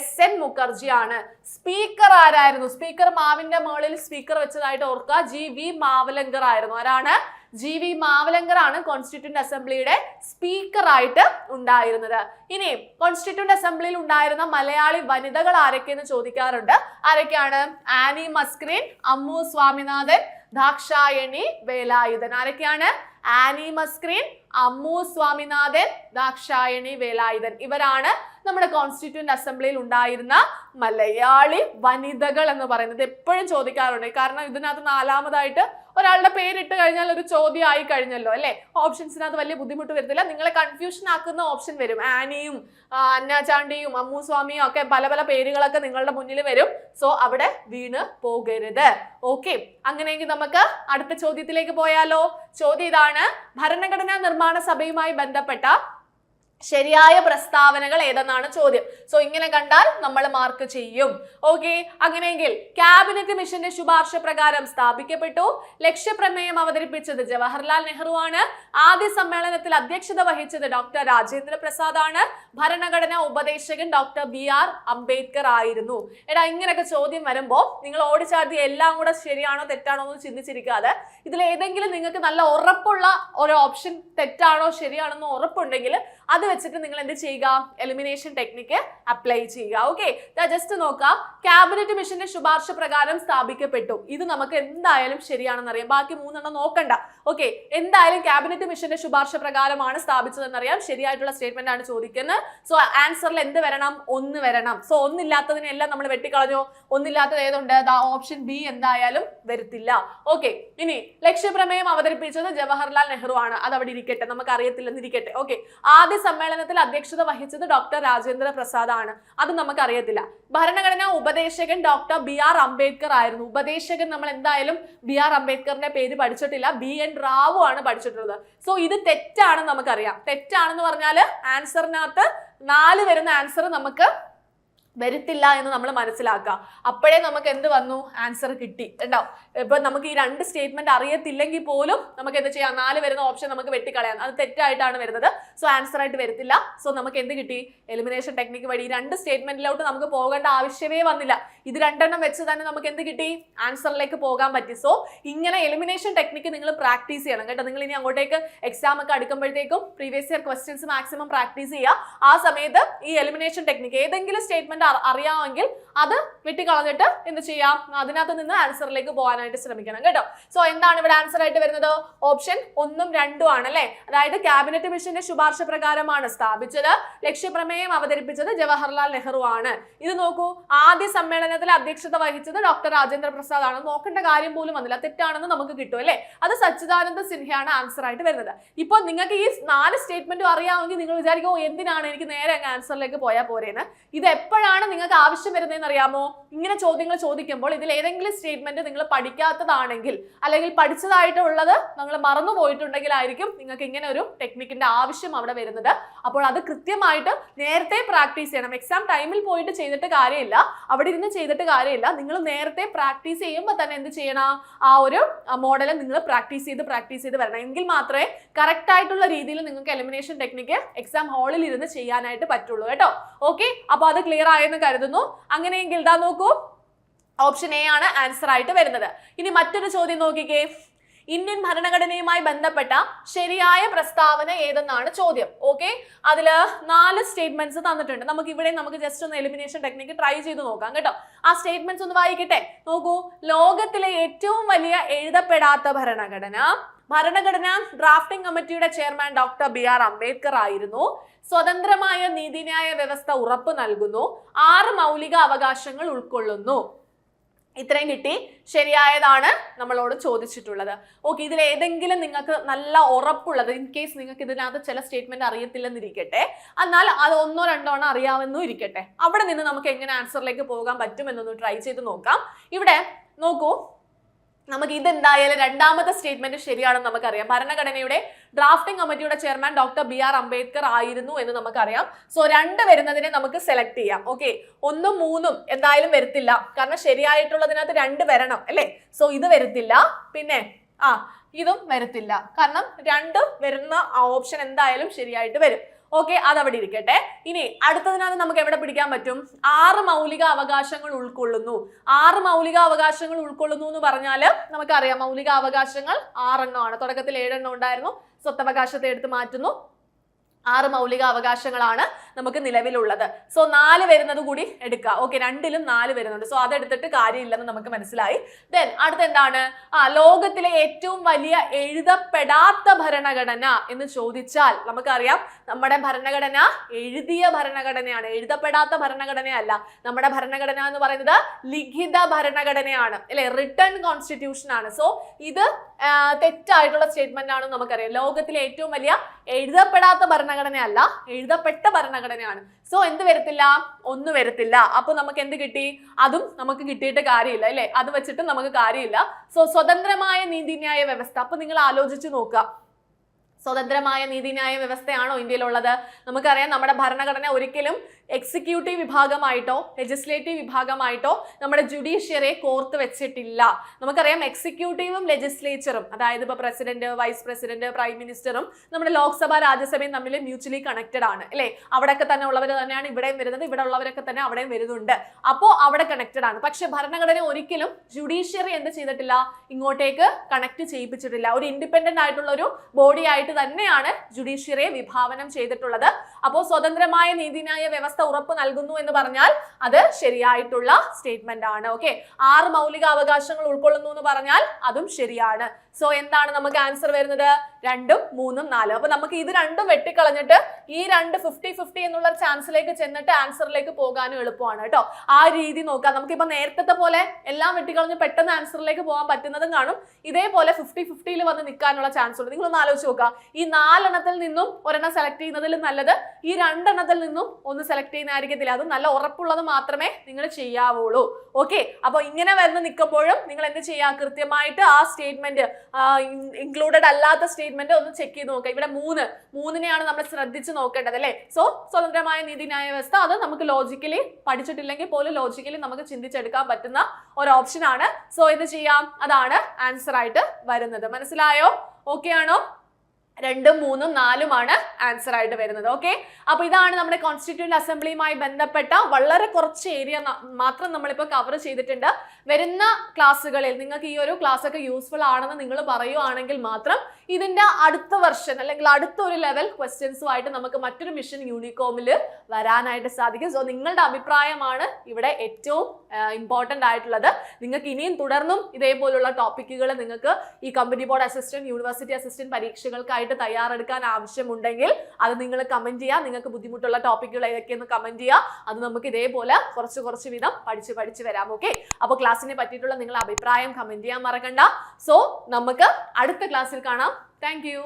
SN മുഖർജി ആണ്. സ്പീക്കർ ആരായിരുന്നു? സ്പീക്കർ മാവിന്റെ മുകളിൽ സ്പീക്കർ വെച്ചതായിട്ട് ഓർക്കുക. GV മാവലങ്കർ ആയിരുന്നു. ആരാണ്? GV മാവലങ്കർ ആണ് കോൺസ്റ്റിറ്റ്യൂന്റ് അസംബ്ലിയുടെ സ്പീക്കർ ആയിട്ട് ഉണ്ടായിരുന്നത്. ഇനി കോൺസ്റ്റിറ്റ്യൂന്റ് അസംബ്ലിയിൽ ഉണ്ടായിരുന്ന മലയാളി വനിതകൾ ആരൊക്കെയെന്ന് ചോദിക്കാറുണ്ട്. ആരൊക്കെയാണ്? ആനി മസ്ക്രീൻ, അമ്മു സ്വാമിനാഥൻ, ദാക്ഷായണി വേലായുധൻ. ആരൊക്കെയാണ്? ആനി മസ്ക്രീൻ, അമ്മു സ്വാമിനാഥൻ, ദാക്ഷായണി വേലായുധൻ. ഇവരാണ് നമ്മുടെ കോൺസ്റ്റിറ്റ്യൂന്റ് അസംബ്ലിയിൽ ഉണ്ടായിരുന്ന മലയാളി വനിതകൾ എന്ന് പറയുന്നത്. എപ്പോഴും ചോദിക്കാറുണ്ട്, കാരണം ഇതിനകത്ത് നാലാമതായിട്ട് ഒരാളുടെ പേരിട്ട് കഴിഞ്ഞാൽ ഒരു ചോദ്യം ആയി കഴിഞ്ഞല്ലോ അല്ലെ. ഓപ്ഷൻസിനകത്ത് വലിയ ബുദ്ധിമുട്ട് വരത്തില്ല. നിങ്ങളെ കൺഫ്യൂഷൻ ആക്കുന്ന ഓപ്ഷൻ വരും. ആനിയും അന്നാചാണ്ടിയും അമ്മു സ്വാമിയും ഒക്കെ പല പല പേരുകളൊക്കെ നിങ്ങളുടെ മുന്നിൽ വരും. സോ അവിടെ വീണ് പോകരുത്. ഓക്കെ, അങ്ങനെയെങ്കിൽ നമുക്ക് അടുത്ത ചോദ്യത്തിലേക്ക് പോയാലോ. ചോദ്യം ഇതാണ്: ഭരണഘടനാ നിർമ്മാണ സഭയുമായി ബന്ധപ്പെട്ട ശരിയായ പ്രസ്താവനകൾ ഏതെന്നാണ് ചോദ്യം. സോ ഇങ്ങനെ കണ്ടാൽ നമ്മൾ മാർക്ക് ചെയ്യും. ഓക്കെ, അങ്ങനെയെങ്കിൽ ക്യാബിനറ്റ് മിഷന്റെ ശുപാർശ പ്രകാരം സ്ഥാപിക്കപ്പെട്ടു. ലക്ഷ്യപ്രമേയം അവതരിപ്പിച്ചത് ജവഹർലാൽ നെഹ്റു ആണ്. ആദ്യ സമ്മേളനത്തിൽ അധ്യക്ഷത വഹിച്ചത് ഡോക്ടർ രാജേന്ദ്ര പ്രസാദ് ആണ്. ഭരണഘടനാ ഉപദേശകൻ ഡോക്ടർ BR അംബേദ്കർ ആയിരുന്നു. എടാ, ഇങ്ങനെയൊക്കെ ചോദ്യം വരുമ്പോൾ നിങ്ങൾ ഓടിച്ചാടി എല്ലാം കൂടെ ശരിയാണോ തെറ്റാണോ എന്ന് ചിന്തിച്ചിരിക്കാതെ ഇതിൽ ഏതെങ്കിലും നിങ്ങൾക്ക് നല്ല ഉറപ്പുള്ള ഒരു ഓപ്ഷൻ തെറ്റാണോ ശരിയാണെന്നോ ഉറപ്പുണ്ടെങ്കിൽ അത് വെച്ചിട്ട് നിങ്ങൾ എന്ത് ചെയ്യുക? എലിമിനേഷൻ ടെക്നിക്ക് അപ്ലൈ ചെയ്യുക. ഓക്കെ, ജസ്റ്റ് നോക്കാം. ക്യാബിനറ്റ് മിഷന്റെ ശുപാർശ പ്രകാരം സ്ഥാപിക്കപ്പെട്ടു. ഇത് നമുക്ക് എന്തായാലും ശരിയാണെന്ന് അറിയാം. ബാക്കി മൂന്നെണ്ണം നോക്കണ്ട. ഓക്കെ, എന്തായാലും ക്യാബിനറ്റ് മിഷന്റെ ശുപാർശ പ്രകാരമാണ് സ്ഥാപിച്ചതെന്ന് അറിയാം. ശരിയായിട്ടുള്ള സ്റ്റേറ്റ്മെന്റ് ആണ് ചോദിക്കുന്നത്. സോ ആൻസറിൽ എന്ത് വരണം? 1 വരണം. സോ ഒന്നില്ലാത്തതിനെല്ലാം നമ്മൾ വെട്ടിക്കളഞ്ഞു. ഒന്നില്ലാത്തത് ഏതുണ്ട്? ഓപ്ഷൻ B എന്തായാലും വരത്തില്ല. ഓക്കെ, ഇനി ലക്ഷ്യപ്രമേയം അവതരിപ്പിച്ചത് ജവഹർലാൽ നെഹ്റു ആണ്. അത് അവിടെ ഇരിക്കട്ടെ, നമുക്ക് അറിയത്തില്ലെന്നിരിക്കട്ടെ. ഓക്കെ, ആദ്യ സമ്മേളനത്തിൽ അധ്യക്ഷത വഹിച്ചത് ഡോക്ടർ രാജേന്ദ്ര പ്രസാദ് ആണ്. അത് നമുക്ക് അറിയത്തില്ല. ഭരണഘടനാ ഉപദേശകൻ ഡോക്ടർ BR അംബേദ്കർ ആയിരുന്നു. ഉപദേശകൻ നമ്മൾ എന്തായാലും BR അംബേദ്കറിന്റെ പേര് പഠിച്ചിട്ടില്ല. BN റാവു ആണ് പഠിച്ചിട്ടുള്ളത്. സോ ഇത് തെറ്റാണെന്ന് നമുക്കറിയാം. തെറ്റാണെന്ന് പറഞ്ഞാൽ ആൻസറിനകത്ത് 4 വരുന്ന ആൻസർ നമുക്ക് വരത്തില്ല എന്ന് നമ്മൾ മനസ്സിലാക്കുക. അപ്പോഴേ നമുക്ക് എന്ത് വന്നു? ആൻസർ കിട്ടി. ഉണ്ടാവും. ഇപ്പൊ നമുക്ക് ഈ 2 സ്റ്റേറ്റ്മെന്റ് അറിയത്തില്ലെങ്കിൽ പോലും നമുക്ക് എന്ത് ചെയ്യാം? 4 വരുന്ന ഓപ്ഷൻ നമുക്ക് വെട്ടിക്കളയാം. അത് തെറ്റായിട്ടാണ് വരുന്നത്. സോ ആൻസർ ആയിട്ട് വരത്തില്ല. സോ നമുക്ക് എന്ത് കിട്ടി? എലിമിനേഷൻ ടെക്നിക്ക് വഴി 2 സ്റ്റേറ്റ്മെന്റിലോട്ട് നമുക്ക് പോകേണ്ട ആവശ്യമേ വന്നില്ല. ഇത് 2 എണ്ണം വെച്ച് തന്നെ നമുക്ക് എന്ത് കിട്ടി? ആൻസറിലേക്ക് പോകാൻ പറ്റി. സോ ഇങ്ങനെ എലിമിനേഷൻ ടെക്നിക്ക് നിങ്ങൾ പ്രാക്ടീസ് ചെയ്യണം കേട്ടോ. നിങ്ങൾ ഇനി അങ്ങോട്ടേക്ക് എക്സാം ഒക്കെ അടുക്കുമ്പോഴത്തേക്കും previous year questions maximum practice ചെയ്യുക. ആ സമയത്ത് ഈ എലിമിനേഷൻ ടെക്നിക്ക് ഏതെങ്കിലും സ്റ്റേറ്റ്മെന്റ് അറിയാമെങ്കിൽ അത് വെട്ടിക്കളഞ്ഞിട്ട് എന്ത് ചെയ്യാം? അതിനകത്ത് നിന്ന് ആൻസറിലേക്ക് പോകാനായിട്ട് ശ്രമിക്കണം കേട്ടോ. സോ എന്താണ് ഇവിടെ ആൻസർ ആയിട്ട് വരുന്നത്? ഓപ്ഷൻ 1ഉം 2ഉം ആണ് അല്ലെ. അതായത് ക്യാബിനറ്റ് മിഷന്റെ ശുപാർശ പ്രകാരമാണ് സ്ഥാപിച്ചത്. ലക്ഷ്യപ്രമേയം അവതരിപ്പിച്ചത് ജവഹർലാൽ നെഹ്റു ആണ്. ഇത് നോക്കൂ, ആദ്യ സമ്മേളനത്തിൽ അധ്യക്ഷത വഹിച്ചത് ഡോക്ടർ രാജേന്ദ്ര പ്രസാദ് ആണ്. നോക്കേണ്ട കാര്യം പോലും വന്നില്ല. തെറ്റാണെന്ന് നമുക്ക് കിട്ടും അല്ലെ. അത് സച്ചിദാനന്ദ സിൻഹയാണ് ആൻസർ ആയിട്ട് വരുന്നത്. ഇപ്പോൾ നിങ്ങൾക്ക് ഈ 4 സ്റ്റേറ്റ്മെന്റും അറിയാമെങ്കിൽ നിങ്ങൾ വിചാരിക്കും എന്തിനാണ് എനിക്ക് നേരെ ആൻസറിലേക്ക് പോയാൽ പോരേന്ന്. ഇത് എപ്പോഴാണ് നിങ്ങൾക്ക് ആവശ്യം വരുന്നതെന്ന് അറിയാമോ? ഇങ്ങനെ ചോദ്യങ്ങൾ ചോദിക്കുമ്പോൾ ഇതിൽ ഏതെങ്കിലും സ്റ്റേറ്റ്മെന്റ് നിങ്ങൾ പഠിക്കാത്തതാണെങ്കിൽ അല്ലെങ്കിൽ പഠിച്ചതായിട്ടുള്ളത് നിങ്ങൾ മറന്നു പോയിട്ടുണ്ടെങ്കിൽ ആയിരിക്കും നിങ്ങൾക്ക് ഇങ്ങനെ ഒരു ടെക്നിക്കിന്റെ ആവശ്യം അവിടെ വരുന്നത്. അപ്പോൾ അത് കൃത്യമായിട്ട് നേരത്തെ പ്രാക്ടീസ് ചെയ്യണം. എക്സാം ടൈമിൽ പോയിട്ട് ചെയ്തിട്ട് കാര്യമില്ല, അവിടെ ഇരുന്ന് ചെയ്തിട്ട് കാര്യമില്ല. നിങ്ങൾ നേരത്തെ പ്രാക്ടീസ് ചെയ്യുമ്പോൾ തന്നെ എന്ത് ചെയ്യണം? ആ ഒരു മോഡൽ നിങ്ങൾ പ്രാക്ടീസ് ചെയ്ത് വരണം. എങ്കിൽ മാത്രമേ കറക്റ്റ് ആയിട്ടുള്ള രീതിയിൽ നിങ്ങൾക്ക് എലിമിനേഷൻ ടെക്നിക്ക് എക്സാം ഹാളിൽ ഇരുന്ന് ചെയ്യാനായിട്ട് പറ്റുള്ളൂ കേട്ടോ. ഓക്കെ, അപ്പൊ അത് ക്ലിയർ ആയെന്ന് കരുതുന്നു. അങ്ങനെയെങ്കിൽ ഇതാ നോക്കൂ, ഓപ്ഷൻ A ആണ് ആൻസർ ആയിട്ട് വരുന്നത്. ഇനി മറ്റൊരു ചോദ്യം നോക്കിക്കേ. ഇന്ത്യൻ ഭരണഘടനയുമായി ബന്ധപ്പെട്ട ശരിയായ പ്രസ്താവന ഏതെന്നാണ് ചോദ്യം. ഓക്കെ, അതിൽ 4 സ്റ്റേറ്റ്മെന്റ്സ് തന്നിട്ടുണ്ട്. നമുക്ക് ജസ്റ്റ് ഒന്ന് എലിമിനേഷൻ ടെക്നിക്ക് ട്രൈ ചെയ്ത് നോക്കാം കേട്ടോ. ആ സ്റ്റേറ്റ്മെന്റ്സ് ഒന്ന് വായിക്കട്ടെ. നോക്കൂ, ലോകത്തിലെ ഏറ്റവും വലിയ എഴുതപ്പെടാത്ത ഭരണഘടനാ ഡ്രാഫ്റ്റിംഗ് കമ്മിറ്റിയുടെ ചെയർമാൻ ഡോക്ടർ BR അംബേദ്കർ ആയിരുന്നു. സ്വതന്ത്രമായ നീതിന്യായ വ്യവസ്ഥ ഉറപ്പു നൽകുന്നു. 6 മൗലിക അവകാശങ്ങൾ ഉൾക്കൊള്ളുന്നു. ഇത്രയും കിട്ടി. ശരിയായതാണ് നമ്മളോട് ചോദിച്ചിട്ടുള്ളത്. ഓക്കെ, ഇതിൽ ഏതെങ്കിലും നിങ്ങൾക്ക് നല്ല ഉറപ്പുള്ളത്, ഇൻ കേസ് നിങ്ങൾക്ക് ഇതിനകത്ത് ചില സ്റ്റേറ്റ്മെന്റ് അറിയത്തില്ലെന്നിരിക്കട്ടെ, എന്നാൽ അത് ഒന്നോ രണ്ടോ എണ്ണം അറിയാമെന്നും ഇരിക്കട്ടെ, അവിടെ നിന്ന് നമുക്ക് എങ്ങനെ ആൻസറിലേക്ക് പോകാൻ പറ്റുമെന്നൊന്ന് ട്രൈ ചെയ്ത് നോക്കാം. ഇവിടെ നോക്കൂ, നമുക്ക് ഇതെന്തായാലും രണ്ടാമത്തെ സ്റ്റേറ്റ്മെന്റ് ശരിയാണെന്ന് നമുക്കറിയാം. ഭരണഘടനയുടെ ഡ്രാഫ്റ്റിംഗ് കമ്മിറ്റിയുടെ ചെയർമാൻ ഡോക്ടർ BR അംബേദ്കർ ആയിരുന്നു എന്ന് നമുക്കറിയാം. സോ 2 വരുന്നതിനെ നമുക്ക് സെലക്ട് ചെയ്യാം. ഓക്കെ, 1ഉം 3ഉം എന്തായാലും വരത്തില്ല, കാരണം ശരിയായിട്ടുള്ളതിനകത്ത് 2 വരണം അല്ലേ. സോ ഇത് വരത്തില്ല, പിന്നെ ഇതും വരത്തില്ല, കാരണം 2 വരുന്ന ഓപ്ഷൻ എന്തായാലും ശരിയായിട്ട് വരും. ഓക്കെ, അതവിടെ ഇരിക്കട്ടെ. ഇനി അടുത്തതിനകത്ത് നമുക്ക് എവിടെ പിടിക്കാൻ പറ്റും? 6 മൗലിക അവകാശങ്ങൾ ഉൾക്കൊള്ളുന്നു. 6 മൗലിക അവകാശങ്ങൾ ഉൾക്കൊള്ളുന്നു എന്ന് പറഞ്ഞാല് നമുക്കറിയാം മൗലിക അവകാശങ്ങൾ 6 എണ്ണമാണ്. തുടക്കത്തിൽ 7 എണ്ണം ഉണ്ടായിരുന്നു, സ്വത്തവകാശത്തെ എടുത്ത് മാറ്റുന്നു. 6 മൗലിക അവകാശങ്ങളാണ് നമുക്ക് നിലവിലുള്ളത്. സോ 4 വരുന്നത് കൂടി എടുക്കുക. ഓക്കെ, 2ലും 4 വരുന്നുണ്ട്. സോ അതെടുത്തിട്ട് കാര്യമില്ലെന്ന് നമുക്ക് മനസ്സിലായി. ദെൻ അടുത്ത എന്താണ്? ലോകത്തിലെ ഏറ്റവും വലിയ എഴുതപ്പെടാത്ത ഭരണഘടന എന്ന് ചോദിച്ചാൽ നമുക്കറിയാം നമ്മുടെ ഭരണഘടന എഴുതിയ ഭരണഘടനയാണ്, എഴുതപ്പെടാത്ത ഭരണഘടനയല്ല. നമ്മുടെ ഭരണഘടന എന്ന് പറയുന്നത് ലിഖിത ഭരണഘടനയാണ് അല്ലെ, റിട്ടൺ കോൺസ്റ്റിറ്റ്യൂഷൻ ആണ്. സോ ഇത് തെറ്റായിട്ടുള്ള സ്റ്റേറ്റ്മെന്റ് ആണെന്ന് നമുക്കറിയാം. ലോകത്തിലെ ഏറ്റവും വലിയ എഴുതപ്പെടാത്ത ഭരണഘടനയല്ല, എഴുതപ്പെട്ട ഭരണഘടനയാണ്. സോ എന്ത് വരത്തില്ല? 1 വരത്തില്ല. അപ്പൊ നമുക്ക് എന്ത് കിട്ടി? അതും നമുക്ക് കിട്ടിയിട്ട് കാര്യമില്ല അല്ലെ, അത് വെച്ചിട്ട് നമുക്ക് കാര്യമില്ല. സോ സ്വതന്ത്രമായ നീതിന്യായ വ്യവസ്ഥ. അപ്പൊ നിങ്ങൾ ആലോചിച്ച് നോക്കുക, സ്വതന്ത്രമായ നീതിന്യായ വ്യവസ്ഥയാണോ ഇന്ത്യയിലുള്ളത്? നമുക്കറിയാം നമ്മുടെ ഭരണഘടന ഒരിക്കലും എക്സിക്യൂട്ടീവ് വിഭാഗമായിട്ടോ ലെജിസ്ലേറ്റീവ് വിഭാഗമായിട്ടോ നമ്മുടെ ജുഡീഷ്യറിയെ കോർത്ത് വെച്ചിട്ടില്ല. നമുക്കറിയാം എക്സിക്യൂട്ടീവും ലെജിസ്ലേച്ചറും, അതായത് ഇപ്പൊ പ്രസിഡന്റ്, വൈസ് പ്രസിഡന്റ്, പ്രൈം മിനിസ്റ്ററും നമ്മുടെ ലോക്സഭ രാജ്യസഭയും തമ്മിൽ മ്യൂച്വലി കണക്റ്റഡ് ആണ് അല്ലെ. അവിടെയൊക്കെ തന്നെ ഉള്ളവർ തന്നെയാണ് ഇവിടെയും വരുന്നത്, ഇവിടെ ഉള്ളവരൊക്കെ തന്നെ അവിടെയും വരുന്നുണ്ട്. അപ്പോൾ അവിടെ കണക്റ്റഡ് ആണ്. പക്ഷെ ഭരണഘടന ഒരിക്കലും ജുഡീഷ്യറി എന്ത് ചെയ്തിട്ടില്ല? ഇങ്ങോട്ടേക്ക് കണക്ട് ചെയ്യിപ്പിച്ചിട്ടില്ല. ഒരു ഇൻഡിപെൻഡന്റ് ആയിട്ടുള്ള ഒരു ബോഡി ആയിട്ട് തന്നെയാണ് ജുഡീഷ്യറിയെ വിഭാവനം ചെയ്തിട്ടുള്ളത്. അപ്പോൾ സ്വതന്ത്രമായ നീതിന്യായ വ്യവസ്ഥ ഉറപ്പ് നൽകുന്നു എന്ന് പറഞ്ഞാൽ അത് ശരിയായിട്ടുള്ള സ്റ്റേറ്റ്മെന്റ് ആണ്. ഓക്കെ, 6 മൗലിക അവകാശങ്ങൾ ഉൾക്കൊള്ളുന്നു എന്ന് പറഞ്ഞാൽ അതും ശരിയാണ്. സോ എന്താണ് നമുക്ക് ആൻസർ വരുന്നത്? 2ഉം 3ഉം 4. അപ്പൊ നമുക്ക് ഇത് 2ഉം വെട്ടിക്കളഞ്ഞിട്ട് ഈ 2 50-50 എന്നുള്ള ചാൻസിലേക്ക് ചെന്നിട്ട് ആൻസറിലേക്ക് പോകാനും എളുപ്പമാണ് കേട്ടോ. ആ രീതി നോക്കാം. നമുക്കിപ്പോ നേരത്തെ പോലെ എല്ലാം വെട്ടിക്കളഞ്ഞ് പെട്ടെന്ന് ആൻസറിലേക്ക് പോകാൻ പറ്റുന്നതും കാണും, ഇതേപോലെ 50-50 വന്ന് നിൽക്കാനുള്ള ചാൻസ് ഉണ്ട്. നിങ്ങളൊന്ന് ആലോചിച്ച് നോക്കുക, ഈ 4 എണ്ണത്തിൽ നിന്നും ഒരെണ്ണം സെലക്ട് ചെയ്യുന്നതിൽ നല്ലത് ഈ 2 എണ്ണത്തിൽ നിന്നും ഒന്ന് സെലക്ട് ചെയ്യുന്നതായിരിക്കത്തില്ല. അത് നല്ല ഉറപ്പുള്ളത് മാത്രമേ നിങ്ങൾ ചെയ്യാവുള്ളൂ. ഓക്കെ, അപ്പൊ ഇങ്ങനെ വരുന്ന നിൽക്കുമ്പോഴും നിങ്ങൾ എന്ത് ചെയ്യുക? കൃത്യമായിട്ട് ആ സ്റ്റേറ്റ്മെന്റ് ഇൻക്ലൂഡഡ് അല്ലാത്ത സ്റ്റേറ്റ്മെന്റ് ഒന്ന് ചെക്ക് ചെയ്ത് നോക്കുക. ഇവിടെ 3നെയാണ് നമ്മൾ ശ്രദ്ധിച്ച് നോക്കേണ്ടത് അല്ലേ. സോ സ്വതന്ത്രമായ നീതിന്യായ വ്യവസ്ഥ അത് നമുക്ക് ലോജിക്കലി പഠിച്ചിട്ടില്ലെങ്കിൽ പോലും ലോജിക്കലി നമുക്ക് ചിന്തിച്ചെടുക്കാൻ പറ്റുന്ന ഒരു ഓപ്ഷൻ ആണ്. സോ എന്ത് ചെയ്യാം? അതാണ് ആൻസർ ആയിട്ട് വരുന്നത്. മനസ്സിലായോ? ഓക്കെ ആണോ? 2ഉം 3ഉം 4ഉമാണ് ആൻസർ ആയിട്ട് വരുന്നത്. ഓക്കെ, അപ്പൊ ഇതാണ് നമ്മുടെ കോൺസ്റ്റിറ്റ്യൂന്റ് അസംബ്ലിയുമായി ബന്ധപ്പെട്ട വളരെ കുറച്ച് ഏരിയ മാത്രം നമ്മളിപ്പോൾ കവർ ചെയ്തിട്ടുണ്ട്. വരുന്ന ക്ലാസ്സുകളിൽ നിങ്ങൾക്ക് ഈ ഒരു ക്ലാസ് ഒക്കെ യൂസ്ഫുൾ ആണെന്ന് നിങ്ങൾ പറയുവാണെങ്കിൽ മാത്രം ഇതിന്റെ അടുത്ത വെർഷൻ അല്ലെങ്കിൽ അടുത്തൊരു ലെവൽ ക്വസ്റ്റ്യൻസുമായിട്ട് നമുക്ക് മറ്റൊരു മിഷൻ യൂണികോമിൽ വരാനായിട്ട് സാധിക്കും. സോ നിങ്ങളുടെ അഭിപ്രായമാണ് ഇവിടെ ഏറ്റവും ഇമ്പോർട്ടൻ്റ് ആയിട്ടുള്ളത്. നിങ്ങൾക്ക് ഇനിയും തുടർന്നും ഇതേപോലുള്ള ടോപ്പിക്കുകൾ നിങ്ങൾക്ക് ഈ company board assistant, university assistant പരീക്ഷകൾക്കായിട്ട് തയ്യാറെടുക്കാൻ ആവശ്യമുണ്ടെങ്കിൽ അത് നിങ്ങൾ കമന്റ് ചെയ്യുക. നിങ്ങൾക്ക് ബുദ്ധിമുട്ടുള്ള ടോപ്പിക്കുകൾ ഏതൊക്കെയെന്ന് കമന്റ് ചെയ്യുക. അത് നമുക്ക് ഇതേപോലെ കുറച്ച് വീതം പഠിച്ച് വരാം. ഓക്കെ, അപ്പോൾ ക്ലാസ്സിനെ പറ്റിയിട്ടുള്ള നിങ്ങളുടെ അഭിപ്രായം കമന്റ് ചെയ്യാൻ മറക്കണ്ട. സോ നമുക്ക് അടുത്ത ക്ലാസ്സിൽ കാണാം. Thank you.